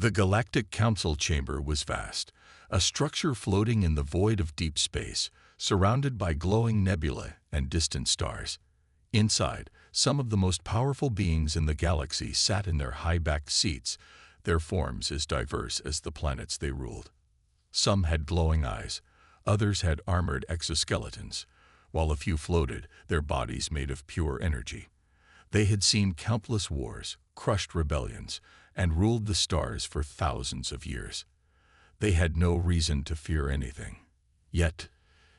The Galactic Council chamber was vast, a structure floating in the void of deep space, surrounded by glowing nebulae and distant stars. Inside, some of the most powerful beings in the galaxy sat in their high-backed seats, their forms as diverse as the planets they ruled. Some had glowing eyes, others had armored exoskeletons, while a few floated, their bodies made of pure energy. They had seen countless wars, crushed rebellions, and ruled the stars for thousands of years. They had no reason to fear anything. Yet,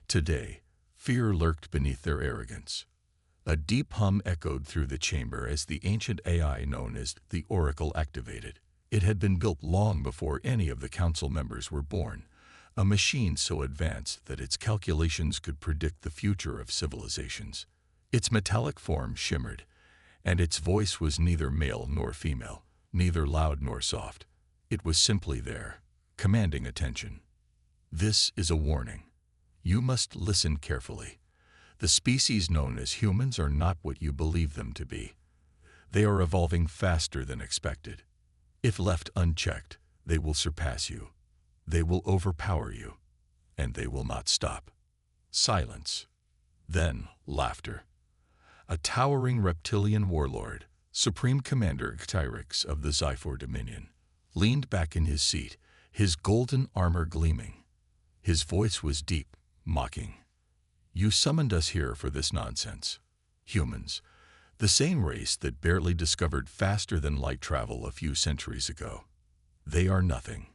today, fear lurked beneath their arrogance. A deep hum echoed through the chamber as the ancient AI known as the Oracle activated. It had been built long before any of the council members were born, a machine so advanced that its calculations could predict the future of civilizations. Its metallic form shimmered, and its voice was neither male nor female, neither loud nor soft. It was simply there, commanding attention. This is a warning. You must listen carefully. The species known as humans are not what you believe them to be. They are evolving faster than expected. If left unchecked, they will surpass you. They will overpower you, and they will not stop. Silence. Then laughter. A towering reptilian warlord, Supreme Commander Tyrix of the Zyphor Dominion, leaned back in his seat, his golden armor gleaming. His voice was deep, mocking. You summoned us here for this nonsense. Humans, the same race that barely discovered faster than light travel a few centuries ago. They are nothing.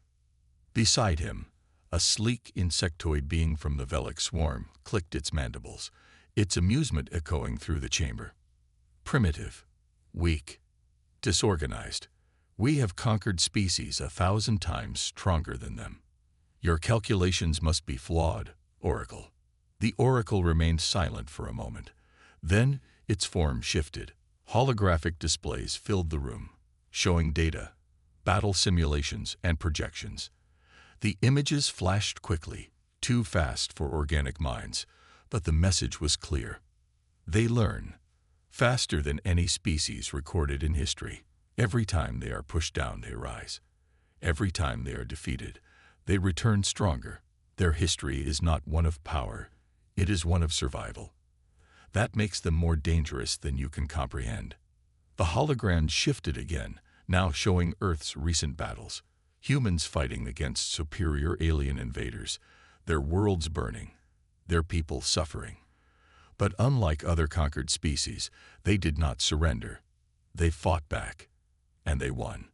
Beside him, a sleek insectoid being from the Velic swarm clicked its mandibles, its amusement echoing through the chamber. Primitive, weak, disorganized, we have conquered species 1,000 times stronger than them. Your calculations must be flawed, Oracle. The Oracle remained silent for a moment. Then its form shifted. Holographic displays filled the room, showing data, battle simulations, and projections. The images flashed quickly, too fast for organic minds, but the message was clear. They learn, faster than any species recorded in history. Every time they are pushed down, they rise. Every time they are defeated, they return stronger. Their history is not one of power, it is one of survival. That makes them more dangerous than you can comprehend. The hologram shifted again, now showing Earth's recent battles. Humans fighting against superior alien invaders, their worlds burning, their people suffering. But unlike other conquered species, they did not surrender. They fought back, and they won.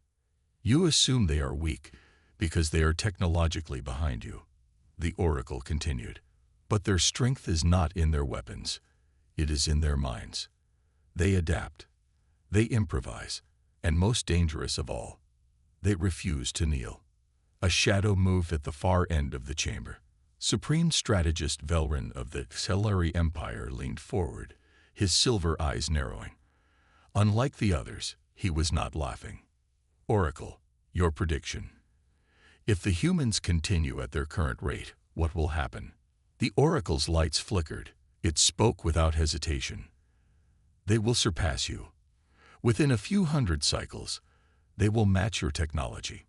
You assume they are weak because they are technologically behind you, the Oracle continued. But their strength is not in their weapons. It is in their minds. They adapt. They improvise. And most dangerous of all, they refuse to kneel. A shadow moved at the far end of the chamber. Supreme Strategist Velrin of the Celery Empire leaned forward, his silver eyes narrowing. Unlike the others, he was not laughing. Oracle, your prediction. If the humans continue at their current rate, what will happen? The Oracle's lights flickered. It spoke without hesitation. They will surpass you. Within a few hundred cycles, they will match your technology.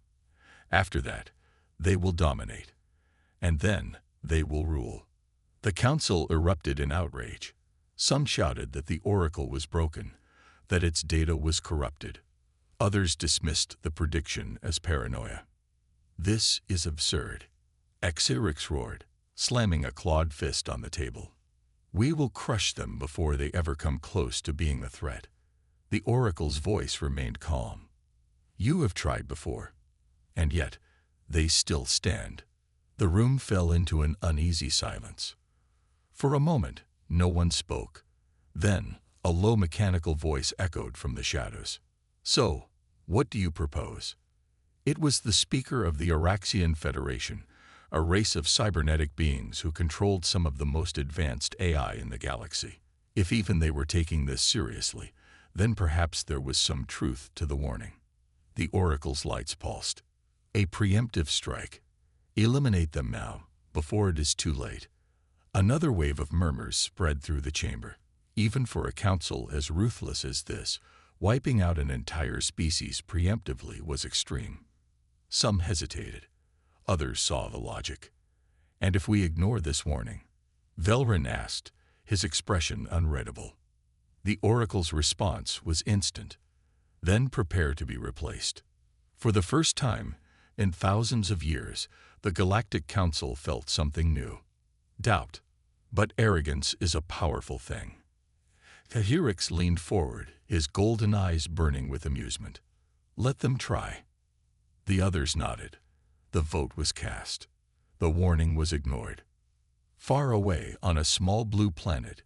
After that, they will dominate. And then they will rule. The council erupted in outrage. Some shouted that the Oracle was broken, that its data was corrupted. Others dismissed the prediction as paranoia. This is absurd. Xerix roared, slamming a clawed fist on the table. We will crush them before they ever come close to being a threat. The Oracle's voice remained calm. You have tried before, and yet they still stand. The room fell into an uneasy silence. For a moment, no one spoke. Then, a low mechanical voice echoed from the shadows. So, what do you propose? It was the speaker of the Araxian Federation, a race of cybernetic beings who controlled some of the most advanced AI in the galaxy. If even they were taking this seriously, then perhaps there was some truth to the warning. The Oracle's lights pulsed. A preemptive strike. Eliminate them now, before it is too late. Another wave of murmurs spread through the chamber. Even for a council as ruthless as this, wiping out an entire species preemptively was extreme. Some hesitated. Others saw the logic. "And if we ignore this warning?" Velrin asked, his expression unreadable. The oracle's response was instant. "Then prepare to be replaced." For the first time in thousands of years, the Galactic Council felt something new. Doubt. But arrogance is a powerful thing. Tahirix leaned forward, his golden eyes burning with amusement. "Let them try." The others nodded. The vote was cast. The warning was ignored. Far away on a small blue planet,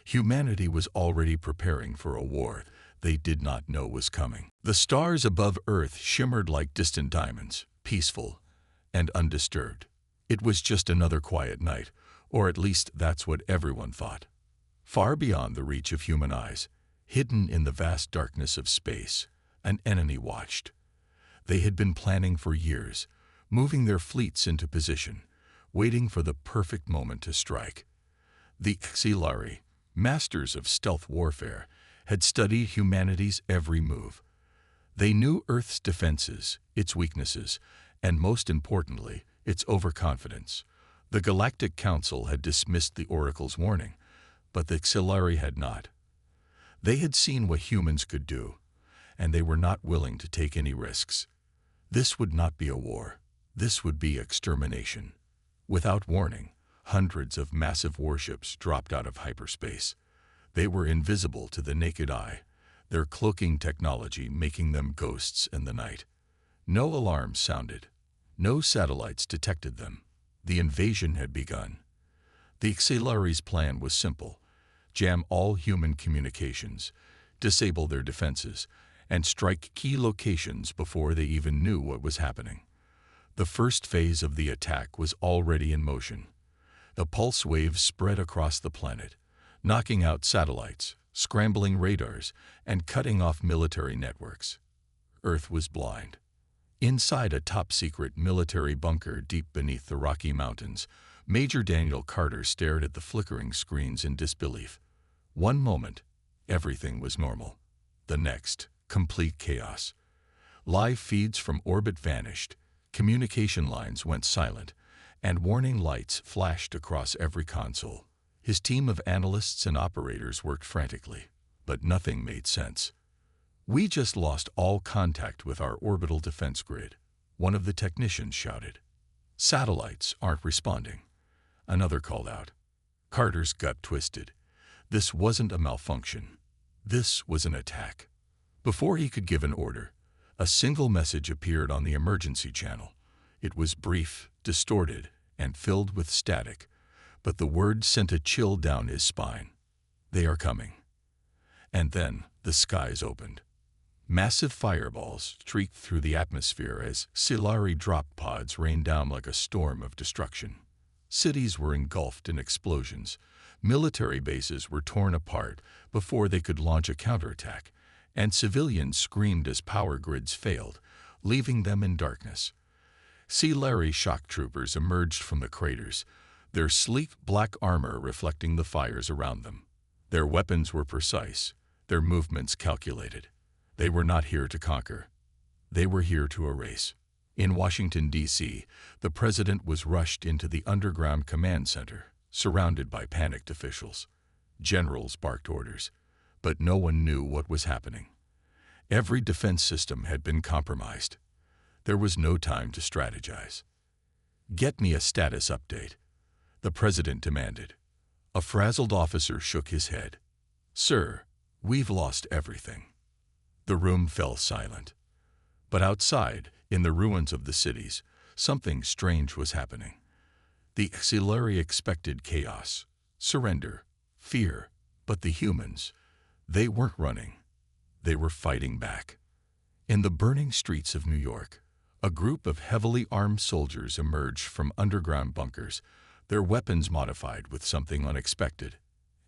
humanity was already preparing for a war they did not know was coming. The stars above Earth shimmered like distant diamonds, peaceful and undisturbed. It was just another quiet night, or at least that's what everyone thought. Far beyond the reach of human eyes, hidden in the vast darkness of space, an enemy watched. They had been planning for years, moving their fleets into position, waiting for the perfect moment to strike. The Xilari, masters of stealth warfare, had studied humanity's every move. They knew Earth's defenses, its weaknesses, and most importantly, its overconfidence. The Galactic Council had dismissed the Oracle's warning, but the Xilari had not. They had seen what humans could do, and they were not willing to take any risks. This would not be a war. This would be extermination. Without warning, hundreds of massive warships dropped out of hyperspace. They were invisible to the naked eye, their cloaking technology making them ghosts in the night. No alarms sounded. No satellites detected them. The invasion had begun. The Xilari's plan was simple: jam all human communications, disable their defenses, and strike key locations before they even knew what was happening. The first phase of the attack was already in motion. The pulse waves spread across the planet, knocking out satellites, scrambling radars, and cutting off military networks. Earth was blind. Inside a top-secret military bunker deep beneath the Rocky Mountains, Major Daniel Carter stared at the flickering screens in disbelief. One moment, everything was normal. The next, complete chaos. Live feeds from orbit vanished, communication lines went silent, and warning lights flashed across every console. His team of analysts and operators worked frantically, but nothing made sense. "We just lost all contact with our orbital defense grid," one of the technicians shouted. "Satellites aren't responding," another called out. Carter's gut twisted. This wasn't a malfunction. This was an attack. Before he could give an order, a single message appeared on the emergency channel. It was brief, distorted, and filled with static, but the word sent a chill down his spine. "They are coming." And then the skies opened. Massive fireballs streaked through the atmosphere as Xilari drop pods rained down like a storm of destruction. Cities were engulfed in explosions. Military bases were torn apart before they could launch a counterattack, and civilians screamed as power grids failed, leaving them in darkness. Xilari shock troopers emerged from the craters, their sleek black armor reflecting the fires around them. Their weapons were precise, their movements calculated. They were not here to conquer. They were here to erase. In Washington, D.C., the president was rushed into the underground command center, surrounded by panicked officials. Generals barked orders, but no one knew what was happening. Every defense system had been compromised. There was no time to strategize. "Get me a status update," the president demanded. A frazzled officer shook his head. "Sir, we've lost everything." The room fell silent. But outside, in the ruins of the cities, something strange was happening. The Xilari expected chaos, surrender, fear, but the humans, they weren't running. They were fighting back. In the burning streets of New York, a group of heavily armed soldiers emerged from underground bunkers, their weapons modified with something unexpected: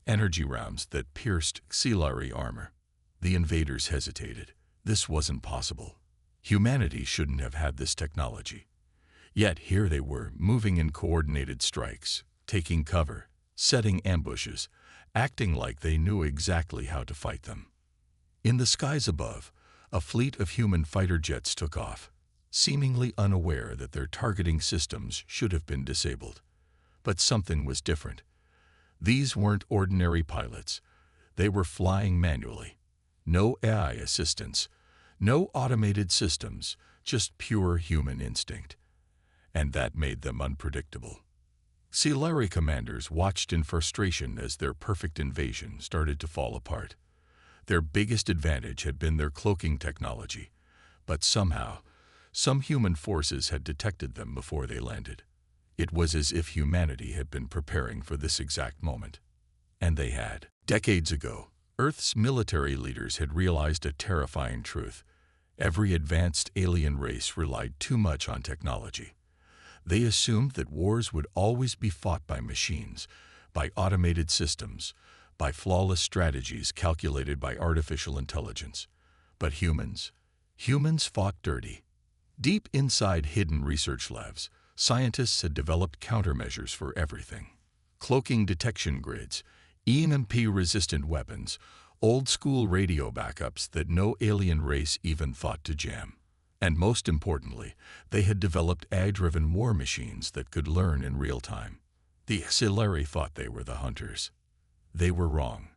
energy rounds that pierced Xilari armor. The invaders hesitated. This wasn't possible. Humanity shouldn't have had this technology. Yet here they were, moving in coordinated strikes, taking cover, setting ambushes, acting like they knew exactly how to fight them. In the skies above, a fleet of human fighter jets took off. seemingly unaware that their targeting systems should have been disabled. But something was different. These weren't ordinary pilots. They were flying manually. No AI assistance, no automated systems, just pure human instinct. And that made them unpredictable. Silari commanders watched in frustration as their perfect invasion started to fall apart. Their biggest advantage had been their cloaking technology, but somehow, some human forces had detected them before they landed. It was as if humanity had been preparing for this exact moment. And they had. Decades ago, Earth's military leaders had realized a terrifying truth. Every advanced alien race relied too much on technology. They assumed that wars would always be fought by machines, by automated systems, by flawless strategies calculated by artificial intelligence. But humans fought dirty. Deep inside hidden research labs, scientists had developed countermeasures for everything. Cloaking detection grids, EMP-resistant weapons, old-school radio backups that no alien race even thought to jam. And most importantly, they had developed AI-driven war machines that could learn in real time. The Silari thought they were the hunters. They were wrong.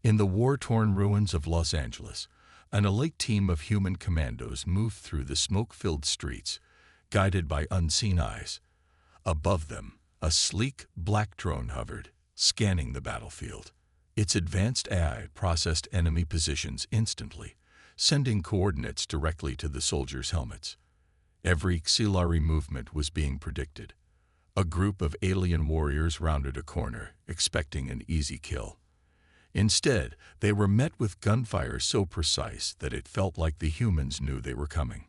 In the war-torn ruins of Los Angeles, an elite team of human commandos moved through the smoke-filled streets, guided by unseen eyes. Above them, a sleek, black drone hovered, scanning the battlefield. Its advanced AI processed enemy positions instantly, sending coordinates directly to the soldiers' helmets. Every Silari movement was being predicted. A group of alien warriors rounded a corner, expecting an easy kill. Instead, they were met with gunfire so precise that it felt like the humans knew they were coming.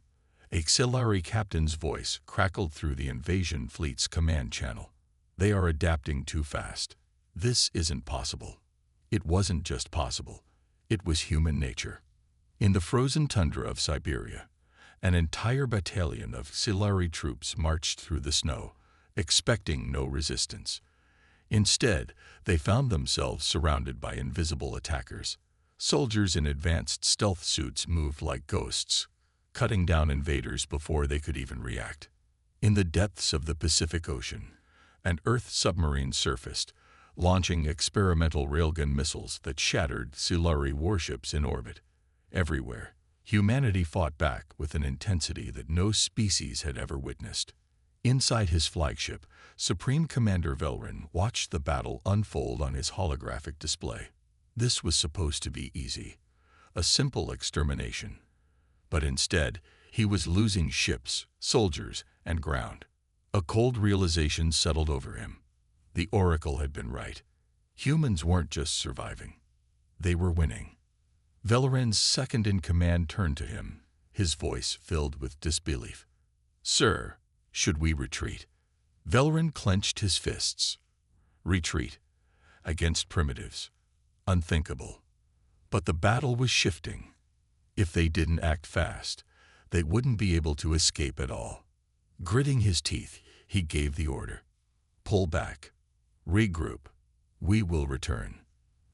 A Silari captain's voice crackled through the invasion fleet's command channel. They are adapting too fast. This isn't possible. It wasn't just possible. It was human nature. In the frozen tundra of Siberia, an entire battalion of Silari troops marched through the snow, expecting no resistance. Instead, they found themselves surrounded by invisible attackers. Soldiers in advanced stealth suits moved like ghosts, cutting down invaders before they could even react. In the depths of the Pacific Ocean, an Earth submarine surfaced, launching experimental railgun missiles that shattered Silari warships in orbit. Everywhere, humanity fought back with an intensity that no species had ever witnessed. Inside his flagship, Supreme Commander Velrin watched the battle unfold on his holographic display. This was supposed to be easy, a simple extermination. But instead, he was losing ships, soldiers, and ground. A cold realization settled over him. The Oracle had been right. Humans weren't just surviving. They were winning. Velrin's second-in-command turned to him, his voice filled with disbelief. "Sir, should we retreat?" Velrin clenched his fists. Retreat. Against primitives. Unthinkable. But the battle was shifting. If they didn't act fast, they wouldn't be able to escape at all. Gritting his teeth, he gave the order. "Pull back. Regroup. We will return."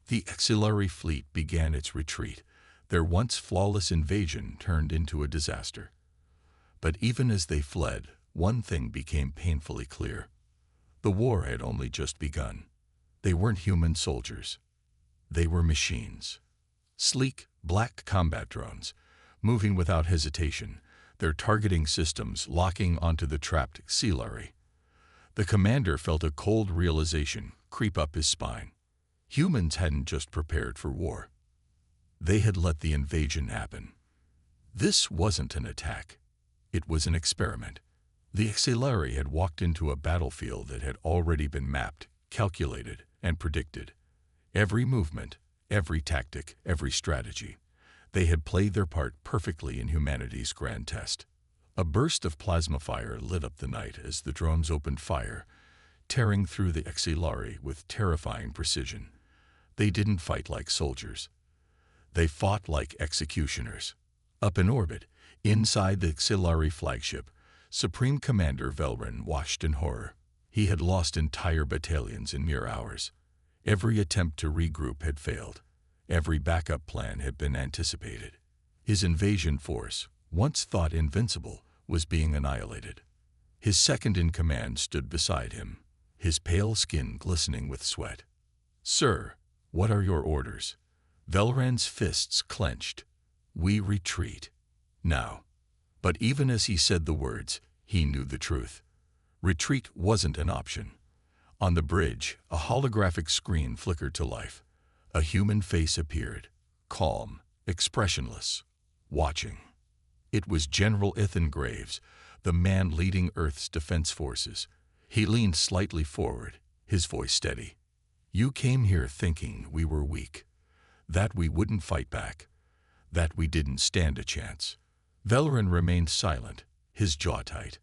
The Silari fleet began its retreat. Their once flawless invasion turned into a disaster. But even as they fled, one thing became painfully clear. The war had only just begun. They weren't human soldiers. They were machines. Sleek, black combat drones, moving without hesitation, their targeting systems locking onto the trapped Silari. The commander felt a cold realization creep up his spine. Humans hadn't just prepared for war. They had let the invasion happen. This wasn't an attack. It was an experiment. The Silari had walked into a battlefield that had already been mapped, calculated, and predicted. Every movement, every tactic, every strategy. They had played their part perfectly in humanity's grand test. A burst of plasma fire lit up the night as the drones opened fire, tearing through the Silari with terrifying precision. They didn't fight like soldiers. They fought like executioners. Up in orbit, inside the Silari flagship, Supreme Commander Velrin watched in horror. He had lost entire battalions in mere hours. Every attempt to regroup had failed. Every backup plan had been anticipated. His invasion force, once thought invincible, was being annihilated. His second-in-command stood beside him, his pale skin glistening with sweat. "Sir, what are your orders?" Velran's fists clenched. "We retreat. Now." But even as he said the words, he knew the truth. Retreat wasn't an option. On the bridge, a holographic screen flickered to life. A human face appeared, calm, expressionless, watching. It was General Ethan Graves, the man leading Earth's defense forces. He leaned slightly forward, his voice steady. "You came here thinking we were weak, that we wouldn't fight back, that we didn't stand a chance." Velran remained silent, his jaw tight.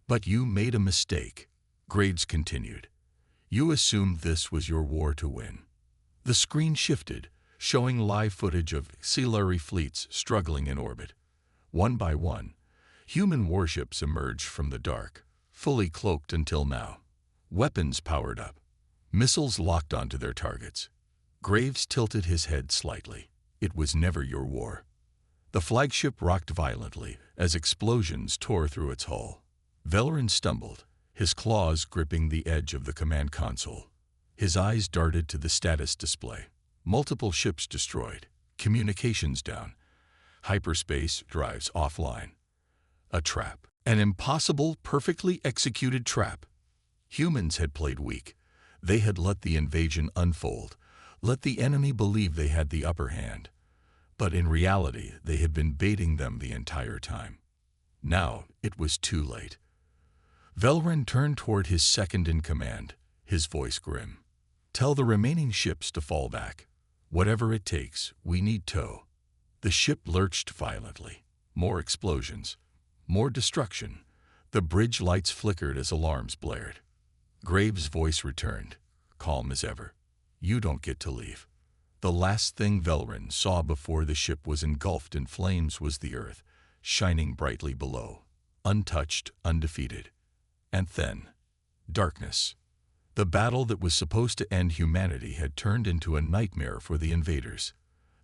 "But you made a mistake," Graves continued. "You assumed this was your war to win." The screen shifted, showing live footage of Silari fleets struggling in orbit. One by one, human warships emerged from the dark, fully cloaked until now. Weapons powered up, missiles locked onto their targets. Graves tilted his head slightly. "It was never your war." The flagship rocked violently as explosions tore through its hull. Velran stumbled, his claws gripping the edge of the command console. His eyes darted to the status display. Multiple ships destroyed, communications down, hyperspace drives offline. A trap. An impossible, perfectly executed trap. Humans had played weak. They had let the invasion unfold, let the enemy believe they had the upper hand. But in reality, they had been baiting them the entire time. Now it was too late. Velran turned toward his second-in-command, his voice grim. "Tell the remaining ships to fall back. Whatever it takes, we need tow." The ship lurched violently. More explosions. More destruction. The bridge lights flickered as alarms blared. Graves' voice returned, calm as ever. "You don't get to leave." The last thing Velran saw before the ship was engulfed in flames was the Earth, shining brightly below, untouched, undefeated. And then, darkness. The battle that was supposed to end humanity had turned into a nightmare for the invaders.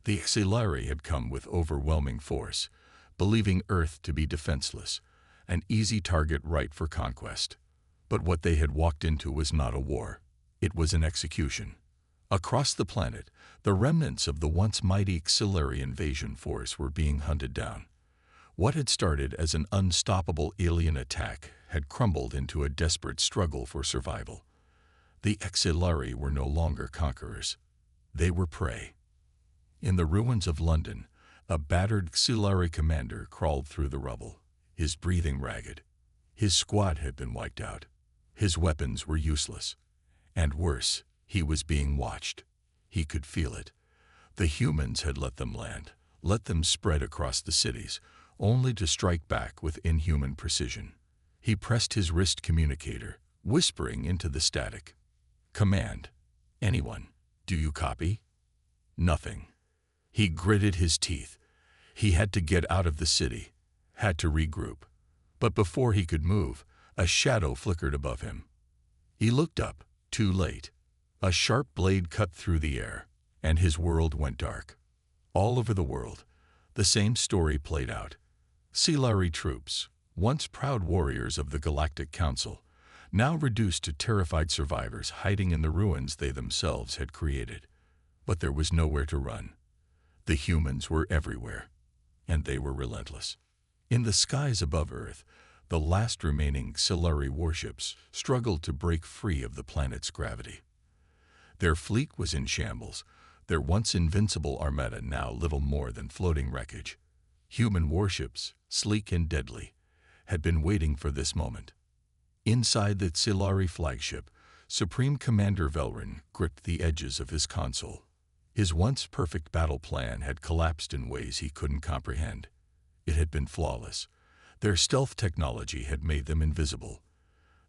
The Silari had come with overwhelming force, believing Earth to be defenseless, an easy target ripe for conquest. But what they had walked into was not a war. It was an execution. Across the planet, the remnants of the once mighty Silari invasion force were being hunted down. What had started as an unstoppable alien attack had crumbled into a desperate struggle for survival. The Silari were no longer conquerors. They were prey. In the ruins of London, a battered Silari commander crawled through the rubble, his breathing ragged. His squad had been wiped out. His weapons were useless. And worse, he was being watched. He could feel it. The humans had let them land, let them spread across the cities, only to strike back with inhuman precision. He pressed his wrist communicator, whispering into the static. "Command. Anyone. Do you copy?" Nothing. He gritted his teeth. He had to get out of the city, had to regroup. But before he could move, a shadow flickered above him. He looked up, too late. A sharp blade cut through the air, and his world went dark. All over the world, the same story played out. Silari troops, once proud warriors of the Galactic Council, now reduced to terrified survivors hiding in the ruins they themselves had created. But there was nowhere to run. The humans were everywhere, and they were relentless. In the skies above Earth, the last remaining Silari warships struggled to break free of the planet's gravity. Their fleet was in shambles, their once invincible armada now little more than floating wreckage. Human warships, sleek and deadly, had been waiting for this moment. Inside the Silari flagship, Supreme Commander Velran gripped the edges of his console. His once perfect battle plan had collapsed in ways he couldn't comprehend. It had been flawless. Their stealth technology had made them invisible.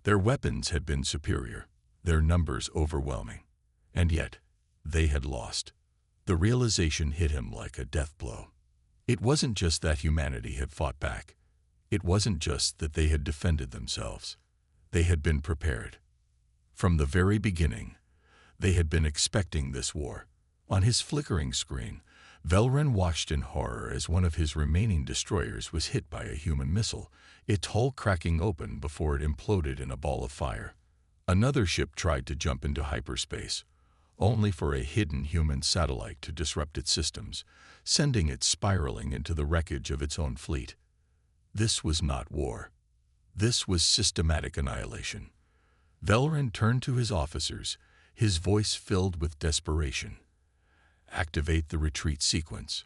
Their weapons had been superior, their numbers overwhelming. And yet, they had lost. The realization hit him like a death blow. It wasn't just that humanity had fought back. It wasn't just that they had defended themselves. They had been prepared. From the very beginning, they had been expecting this war. On his flickering screen, Velran watched in horror as one of his remaining destroyers was hit by a human missile, its hull cracking open before it imploded in a ball of fire. Another ship tried to jump into hyperspace, only for a hidden human satellite to disrupt its systems, sending it spiraling into the wreckage of its own fleet. This was not war. This was systematic annihilation. Velren turned to his officers, his voice filled with desperation. "Activate the retreat sequence.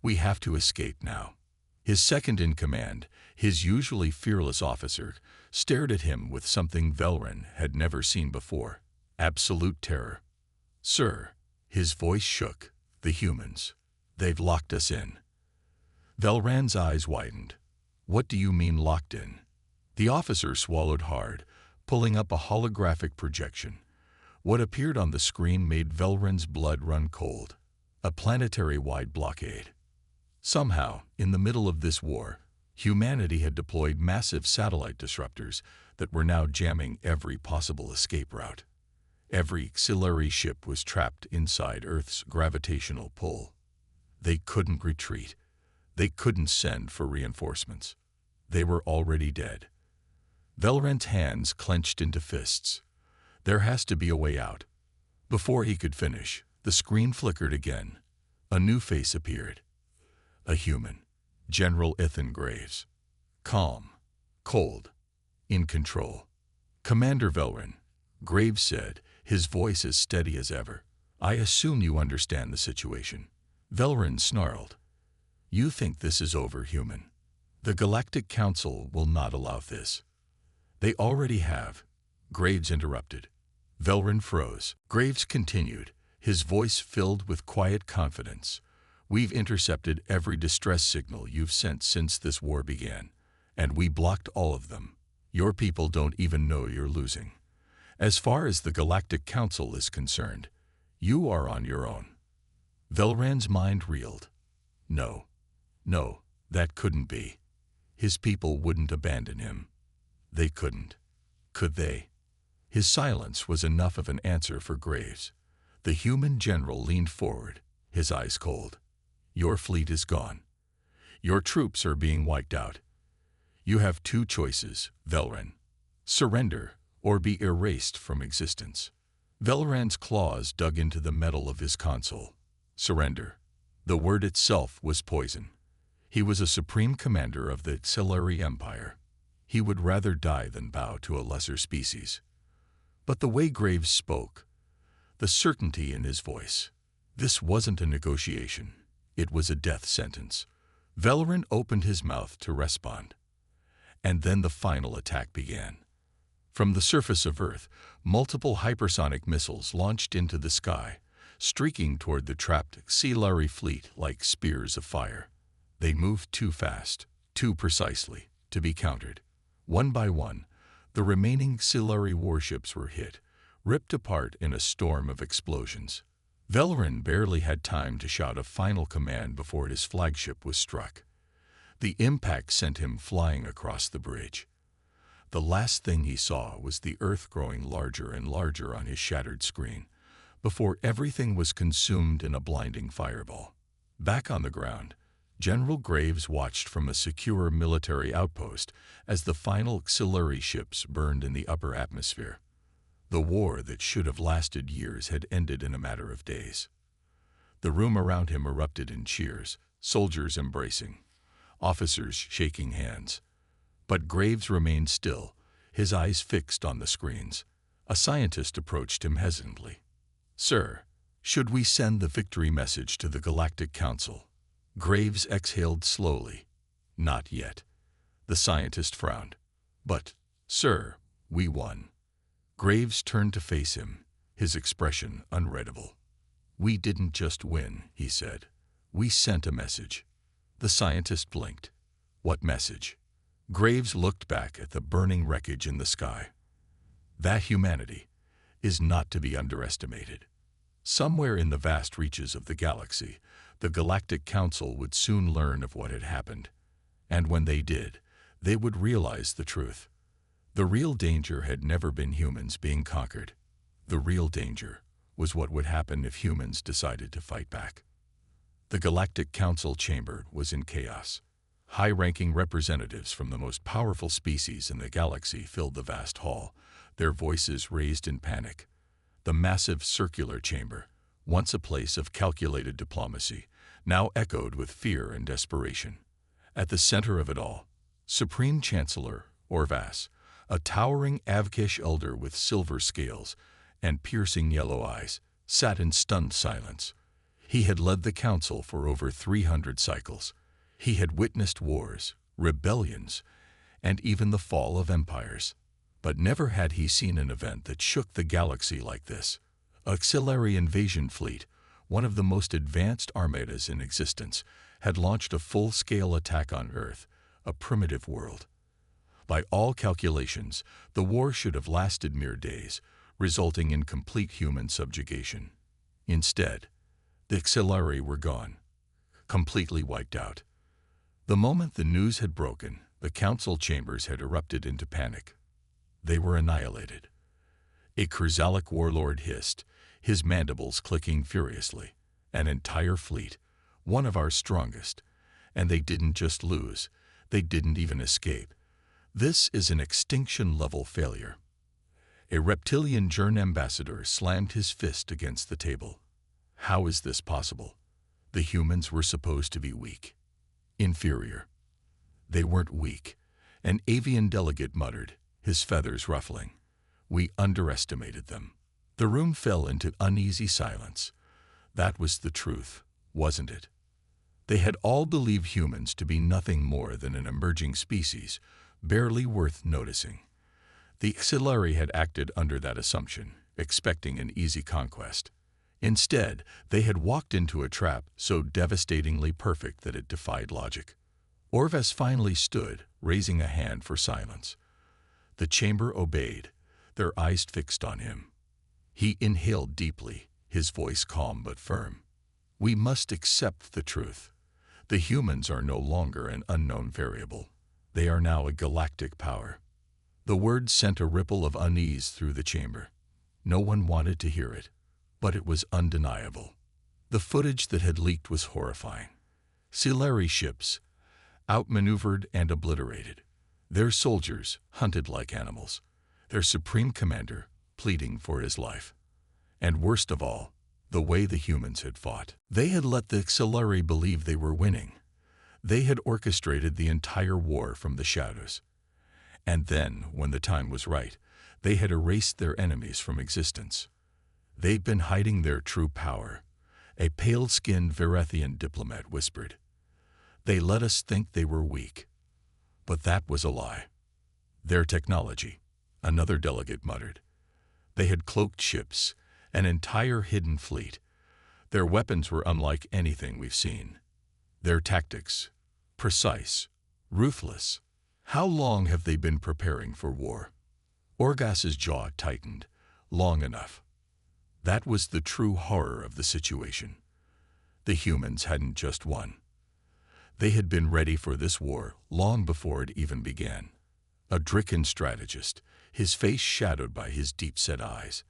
We have to escape now." His second-in-command, his usually fearless officer, stared at him with something Velren had never seen before: absolute terror. "Sir," his voice shook, "the humans. They've locked us in." Velran's eyes widened. "What do you mean locked in?" The officer swallowed hard, pulling up a holographic projection. What appeared on the screen made Velren's blood run cold. A planetary-wide blockade. Somehow, in the middle of this war, humanity had deployed massive satellite disruptors that were now jamming every possible escape route. Every auxiliary ship was trapped inside Earth's gravitational pull. They couldn't retreat. They couldn't send for reinforcements. They were already dead. Velren's hands clenched into fists. There has to be a way out. Before he could finish, the screen flickered again. A new face appeared. A human. General Ethan Graves. Calm. Cold. In control. "Commander Velren," Graves said, his voice as steady as ever. "I assume you understand the situation." Velren snarled. "You think this is over, human? The Galactic Council will not allow this." "They already have," Graves interrupted. Velren froze. Graves continued, his voice filled with quiet confidence. "We've intercepted every distress signal you've sent since this war began, and we blocked all of them. Your people don't even know you're losing. As far as the Galactic Council is concerned, you are on your own." Velran's mind reeled. No, that couldn't be. His people wouldn't abandon him. They couldn't. Could they? His silence was enough of an answer for Graves. The human general leaned forward, his eyes cold. "Your fleet is gone. Your troops are being wiped out. You have two choices, Velren. Surrender or be erased from existence." Velran's claws dug into the metal of his console. Surrender. The word itself was poison. He was a supreme commander of the Auxiliary Empire. He would rather die than bow to a lesser species. But the way Graves spoke, the certainty in his voice, this wasn't a negotiation. It was a death sentence. Velren opened his mouth to respond. And then the final attack began. From the surface of Earth, multiple hypersonic missiles launched into the sky, streaking toward the trapped auxiliary fleet like spears of fire. They moved too fast, too precisely, to be countered. One by one, the remaining auxiliary warships were hit, ripped apart in a storm of explosions. Velren barely had time to shout a final command before his flagship was struck. The impact sent him flying across the bridge. The last thing he saw was the Earth growing larger and larger on his shattered screen, before everything was consumed in a blinding fireball. Back on the ground, General Graves watched from a secure military outpost as the final auxiliary ships burned in the upper atmosphere. The war that should have lasted years had ended in a matter of days. The room around him erupted in cheers, soldiers embracing, officers shaking hands. But Graves remained still, his eyes fixed on the screens. A scientist approached him hesitantly. "Sir, should we send the victory message to the Galactic Council?" Graves exhaled slowly. "Not yet." The scientist frowned. "But, sir, we won." Graves turned to face him, his expression unreadable. "We didn't just win," he said. "We sent a message." The scientist blinked. "What message?" Graves looked back at the burning wreckage in the sky. "That humanity is not to be underestimated. Somewhere in the vast reaches of the galaxy, the Galactic Council would soon learn of what had happened. And when they did, they would realize the truth. The real danger had never been humans being conquered. The real danger was what would happen if humans decided to fight back. The Galactic Council chamber was in chaos. High-ranking representatives from the most powerful species in the galaxy filled the vast hall, their voices raised in panic. The massive circular chamber, once a place of calculated diplomacy, now echoed with fear and desperation. At the center of it all, Supreme Chancellor Orvas, a towering Avkish elder with silver scales and piercing yellow eyes, sat in stunned silence. He had led the council for over 300 cycles. He had witnessed wars, rebellions, and even the fall of empires. But never had he seen an event that shook the galaxy like this. A auxiliary invasion fleet, one of the most advanced armadas in existence, had launched a full-scale attack on Earth, a primitive world. By all calculations, the war should have lasted mere days, resulting in complete human subjugation. Instead, the auxiliary were gone, completely wiped out. The moment the news had broken, the council chambers had erupted into panic. They were annihilated. A Chrysallic warlord hissed, his mandibles clicking furiously. An entire fleet, one of our strongest, and they didn't just lose, they didn't even escape. This is an extinction-level failure. A reptilian Jern ambassador slammed his fist against the table. How is this possible? The humans were supposed to be weak. Inferior. They weren't weak. An avian delegate muttered, his feathers ruffling. We underestimated them. The room fell into uneasy silence. That was the truth, wasn't it? They had all believed humans to be nothing more than an emerging species, barely worth noticing. The auxiliary had acted under that assumption, expecting an easy conquest. Instead, they had walked into a trap so devastatingly perfect that it defied logic. Orvas finally stood, raising a hand for silence. The chamber obeyed, their eyes fixed on him. He inhaled deeply, his voice calm but firm. We must accept the truth. The humans are no longer an unknown variable. They are now a galactic power. The words sent a ripple of unease through the chamber. No one wanted to hear it, but it was undeniable. The footage that had leaked was horrifying. Auxiliary ships, outmaneuvered and obliterated. Their soldiers hunted like animals. Their supreme commander pleading for his life. And worst of all, the way the humans had fought. They had let the auxiliary believe they were winning. They had orchestrated the entire war from the shadows. And then, when the time was right, they had erased their enemies from existence. They'd been hiding their true power, a pale-skinned Verethian diplomat whispered. They let us think they were weak. But that was a lie. Their technology, another delegate muttered. They had cloaked ships, an entire hidden fleet. Their weapons were unlike anything we've seen. Their tactics, precise, ruthless. How long have they been preparing for war? Orgas's jaw tightened. Long enough. That was the true horror of the situation. The humans hadn't just won. They had been ready for this war long before it even began. A Drickan strategist, his face shadowed by his deep-set eyes,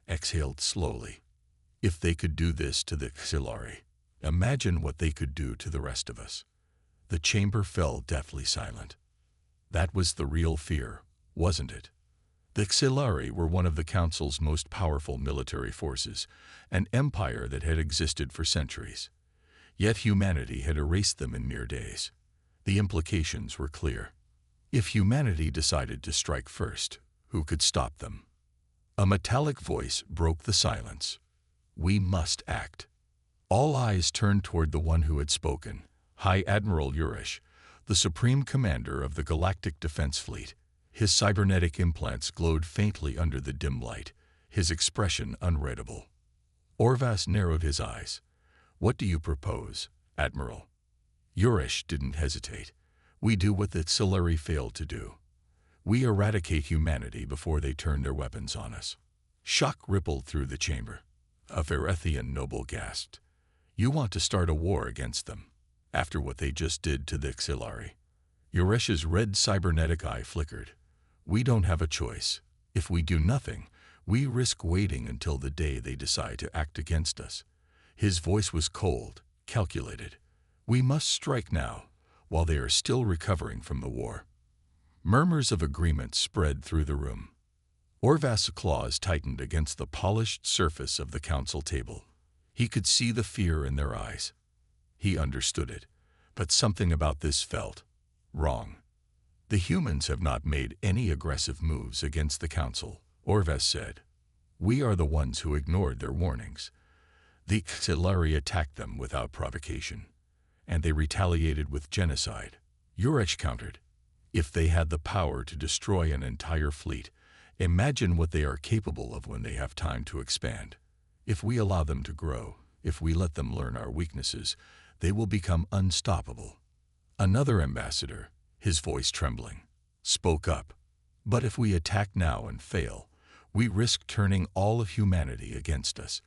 exhaled slowly. If they could do this to the auxiliary, imagine what they could do to the rest of us. The chamber fell deathly silent. That was the real fear, wasn't it? The auxiliary were one of the Council's most powerful military forces, an empire that had existed for centuries. Yet humanity had erased them in mere days. The implications were clear. If humanity decided to strike first, who could stop them? A metallic voice broke the silence. We must act. All eyes turned toward the one who had spoken, High Admiral Urish, the Supreme Commander of the Galactic Defense Fleet. His cybernetic implants glowed faintly under the dim light, his expression unreadable. Orvas narrowed his eyes. What do you propose, Admiral? Urish didn't hesitate. We do what the auxiliary failed to do. We eradicate humanity before they turn their weapons on us. Shock rippled through the chamber. A Verethian noble gasped. You want to start a war against them, after what they just did to the auxiliary. Urish's red cybernetic eye flickered. We don't have a choice. If we do nothing, we risk waiting until the day they decide to act against us. His voice was cold, calculated. We must strike now, while they are still recovering from the war. Murmurs of agreement spread through the room. Orvas's claws tightened against the polished surface of the council table. He could see the fear in their eyes. He understood it, but something about this felt wrong. The humans have not made any aggressive moves against the council, Orvas said. We are the ones who ignored their warnings. The HFY attacked them without provocation, and they retaliated with genocide. Yuresh countered. If they had the power to destroy an entire fleet, imagine what they are capable of when they have time to expand. If we allow them to grow, if we let them learn our weaknesses, they will become unstoppable. Another ambassador, his voice trembling, spoke up. But if we attack now and fail, we risk turning all of humanity against us.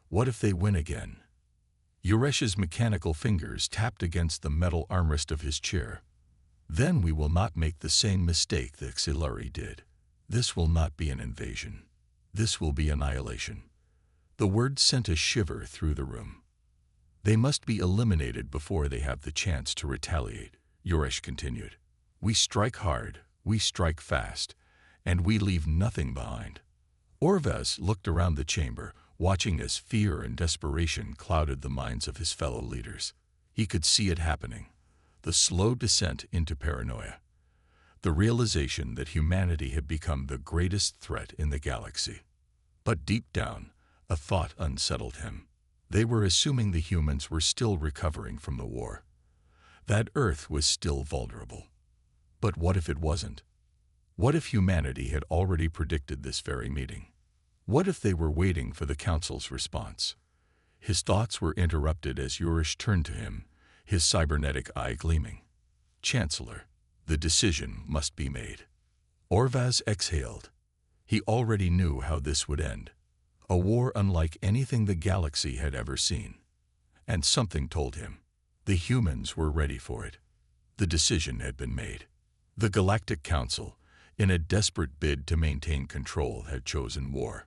What if they win again? Yuresh's mechanical fingers tapped against the metal armrest of his chair. Then we will not make the same mistake the HFY did. This will not be an invasion. This will be annihilation. The word sent a shiver through the room. They must be eliminated before they have the chance to retaliate, Yuresh continued. We strike hard, we strike fast, and we leave nothing behind. Orvas looked around the chamber, watching as fear and desperation clouded the minds of his fellow leaders. He could see it happening, the slow descent into paranoia, the realization that humanity had become the greatest threat in the galaxy. But deep down, a thought unsettled him. They were assuming the humans were still recovering from the war, that Earth was still vulnerable. But what if it wasn't? What if humanity had already predicted this very meeting? What if they were waiting for the Council's response? His thoughts were interrupted as Yuresh turned to him, his cybernetic eye gleaming. Chancellor, the decision must be made. Orvas exhaled. He already knew how this would end. A war unlike anything the galaxy had ever seen. And something told him. The humans were ready for it. The decision had been made. The Galactic Council, in a desperate bid to maintain control, had chosen war.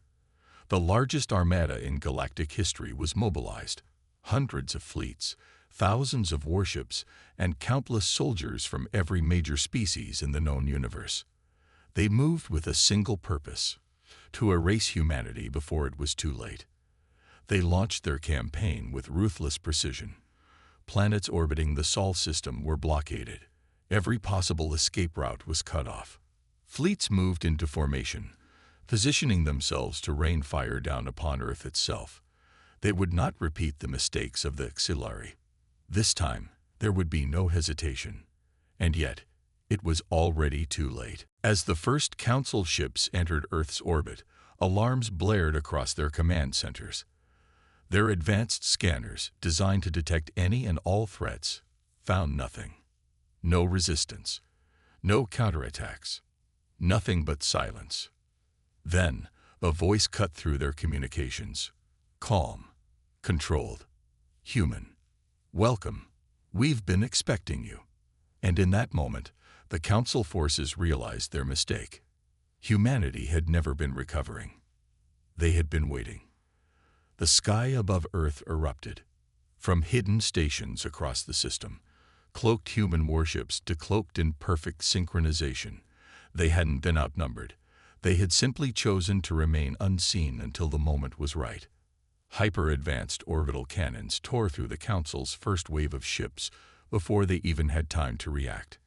The largest armada in galactic history was mobilized. Hundreds of fleets, thousands of warships, and countless soldiers from every major species in the known universe. They moved with a single purpose: to erase humanity before it was too late. They launched their campaign with ruthless precision. Planets orbiting the Sol system were blockaded. Every possible escape route was cut off. Fleets moved into formation, positioning themselves to rain fire down upon Earth itself. They would not repeat the mistakes of the HFY. This time, there would be no hesitation. And yet, it was already too late. As the first Council ships entered Earth's orbit, alarms blared across their command centers. Their advanced scanners, designed to detect any and all threats, found nothing. No resistance, no counterattacks, nothing but silence. Then, a voice cut through their communications. Calm, controlled, human. Welcome. We've been expecting you. And in that moment, the Council forces realized their mistake. Humanity had never been recovering. They had been waiting. The sky above Earth erupted. From hidden stations across the system, cloaked human warships decloaked in perfect synchronization. They hadn't been outnumbered. They had simply chosen to remain unseen until the moment was right. Hyper-advanced orbital cannons tore through the Council's first wave of ships before they even had time to react.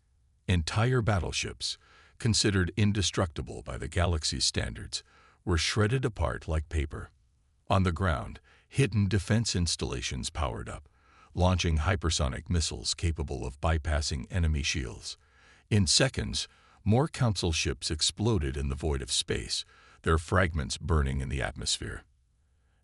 Entire battleships, considered indestructible by the galaxy's standards, were shredded apart like paper. On the ground, hidden defense installations powered up, launching hypersonic missiles capable of bypassing enemy shields. In seconds, more Council ships exploded in the void of space, their fragments burning in the atmosphere.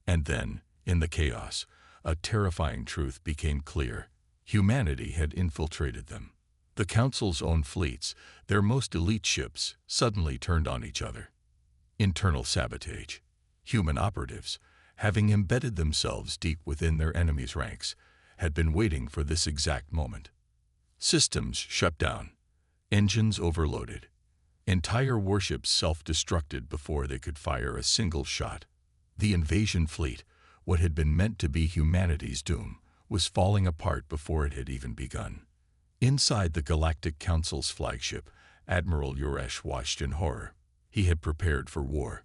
And then, in the chaos, a terrifying truth became clear. Humanity had infiltrated them. The Council's own fleets, their most elite ships, suddenly turned on each other. Internal sabotage. Human operatives, having embedded themselves deep within their enemies' ranks, had been waiting for this exact moment. Systems shut down. Engines overloaded. Entire warships self-destructed before they could fire a single shot. The invasion fleet, what had been meant to be humanity's doom, was falling apart before it had even begun. Inside the Galactic Council's flagship, Admiral Yuresh watched in horror. He had prepared for war.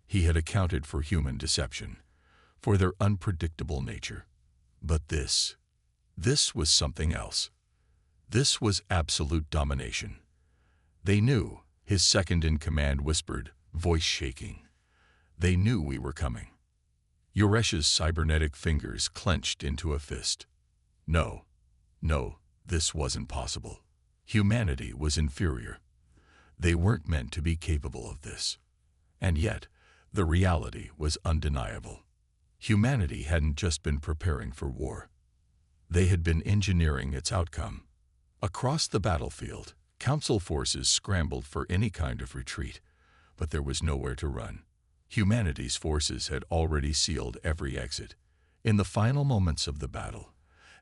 He had accounted for human deception, for their unpredictable nature. But this was something else. This was absolute domination. They knew, his second-in-command whispered, voice shaking. They knew we were coming. Yuresh's cybernetic fingers clenched into a fist. No, this wasn't possible. Humanity was inferior. They weren't meant to be capable of this. And yet, the reality was undeniable. Humanity hadn't just been preparing for war. They had been engineering its outcome. Across the battlefield, Council forces scrambled for any kind of retreat, but there was nowhere to run. Humanity's forces had already sealed every exit. In the final moments of the battle,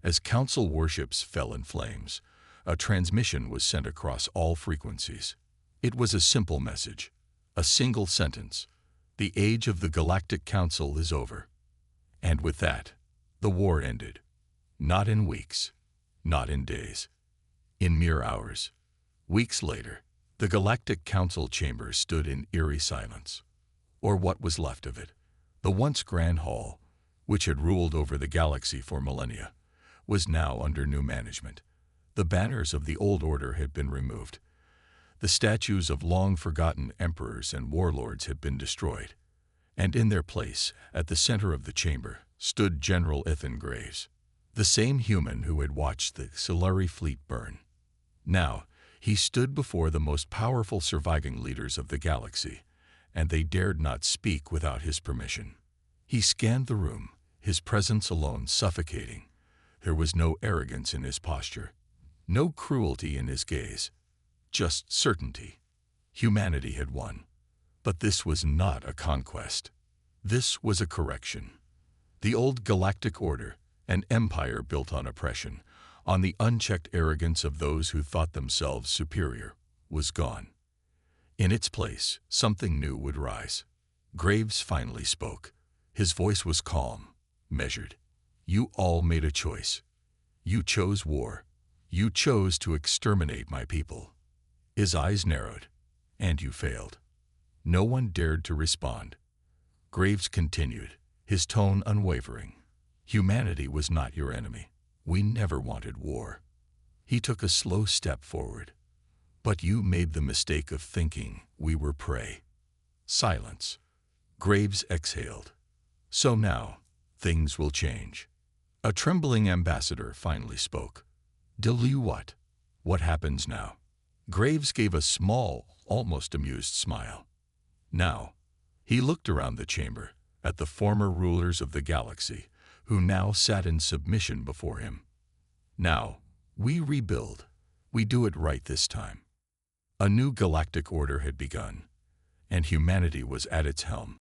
as Council warships fell in flames, a transmission was sent across all frequencies. It was a simple message, a single sentence. The age of the Galactic Council is over. And with that, the war ended. Not in weeks, not in days, in mere hours. Weeks later, the Galactic Council chamber stood in eerie silence, or what was left of it. The once grand hall, which had ruled over the galaxy for millennia, was now under new management. The banners of the old order had been removed. The statues of long-forgotten emperors and warlords had been destroyed, and in their place, at the center of the chamber, stood General Ethan Graves, the same human who had watched the Solari fleet burn. Now, he stood before the most powerful surviving leaders of the galaxy, and they dared not speak without his permission. He scanned the room, his presence alone suffocating. There was no arrogance in his posture, no cruelty in his gaze, just certainty. Humanity had won. But this was not a conquest. This was a correction. The old galactic order, an empire built on oppression, on the unchecked arrogance of those who thought themselves superior, was gone. In its place, something new would rise. Graves finally spoke. His voice was calm, measured. You all made a choice. You chose war. You chose to exterminate my people. His eyes narrowed, and you failed. No one dared to respond. Graves continued, his tone unwavering. Humanity was not your enemy. We never wanted war. He took a slow step forward. But you made the mistake of thinking we were prey. Silence. Graves exhaled. So now, things will change. A trembling ambassador finally spoke. Tell you what? What happens now? Graves gave a small, almost amused smile. Now, he looked around the chamber, at the former rulers of the galaxy, who now sat in submission before him. Now, we rebuild. We do it right this time. A new galactic order had begun, and humanity was at its helm.